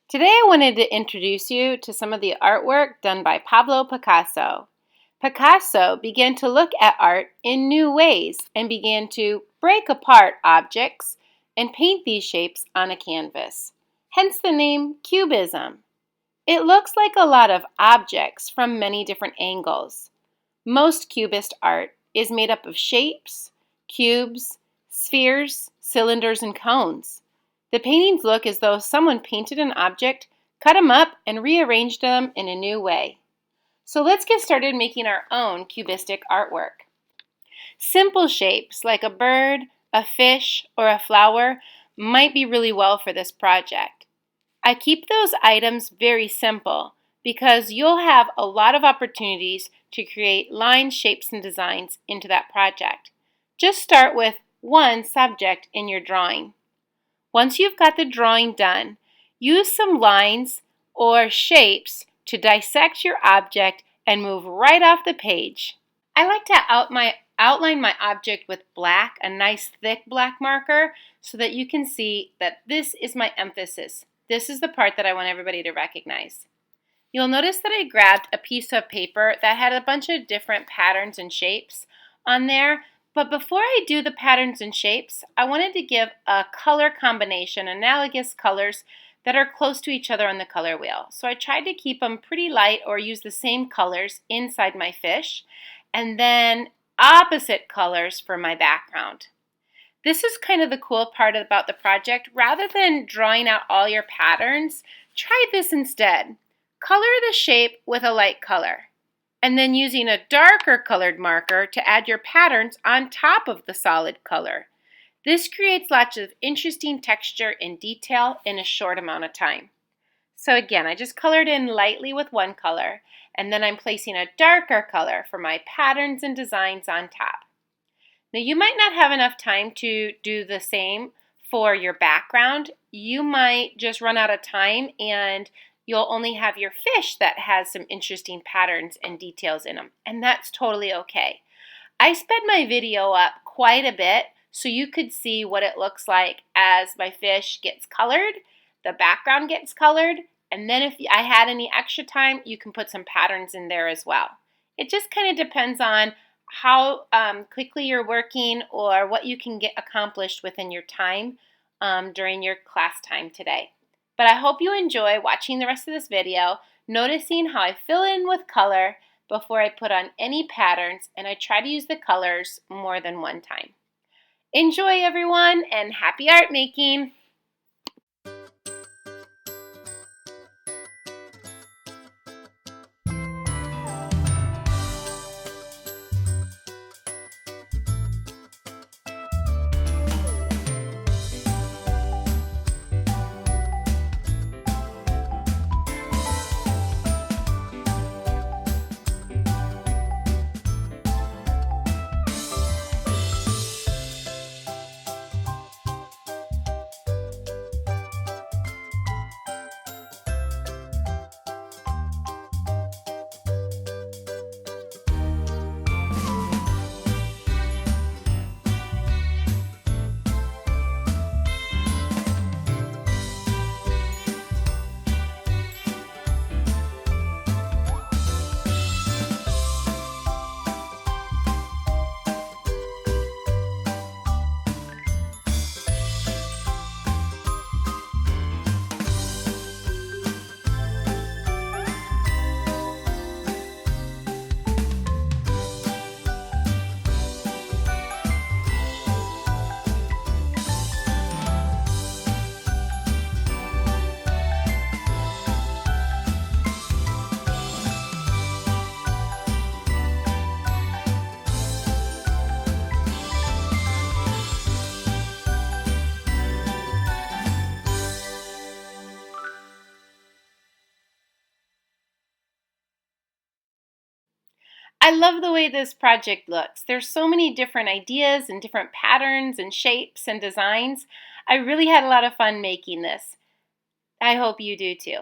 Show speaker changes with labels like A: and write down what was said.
A: Today I wanted to introduce you to some of the artwork done by Pablo Picasso. Picasso began to look at art in new ways and began to break apart objects and paint these shapes on a canvas, hence the name Cubism. It looks like a lot of objects from many different angles. Most Cubist art is made up of shapes, cubes, spheres, cylinders, and cones. The paintings look as though someone painted an object, cut them up, and rearranged them in a new way. So let's get started making our own cubistic artwork. Simple shapes like a bird, a fish, or a flower might be really well for this project. I keep those items very simple because you'll have a lot of opportunities to create lines, shapes, and designs into that project. Just start with one subject in your drawing. Once you've got the drawing done, use some lines or shapes to dissect your object and move right off the page. I like to outline my object with black, a nice thick black marker, so that you can see that this is my emphasis. This is the part that I want everybody to recognize. You'll notice that I grabbed a piece of paper that had a bunch of different patterns and shapes on there. But before I do the patterns and shapes, I wanted to give a color combination, analogous colors that are close to each other on the color wheel. So I tried to keep them pretty light or use the same colors inside my fish, and then opposite colors for my background. This is kind of the cool part about the project. Rather than drawing out all your patterns, try this instead. Color the shape with a light color, and then using a darker colored marker to add your patterns on top of the solid color. This creates lots of interesting texture and detail in a short amount of time. So again, I just colored in lightly with one color, and then I'm placing a darker color for my patterns and designs on top. Now you might not have enough time to do the same for your background. You might just run out of time and you'll only have your fish that has some interesting patterns and details in them, and that's totally okay. I sped my video up quite a bit so you could see what it looks like as my fish gets colored, the background gets colored, and then if I had any extra time, you can put some patterns in there as well. It just kind of depends on how quickly you're working or what you can get accomplished within your time during your class time today. But I hope you enjoy watching the rest of this video, noticing how I fill in with color before I put on any patterns, and I try to use the colors more than one time. Enjoy, everyone, and happy art making! I love the way this project looks. There's so many different ideas and different patterns and shapes and designs. I really had a lot of fun making this. I hope you do too.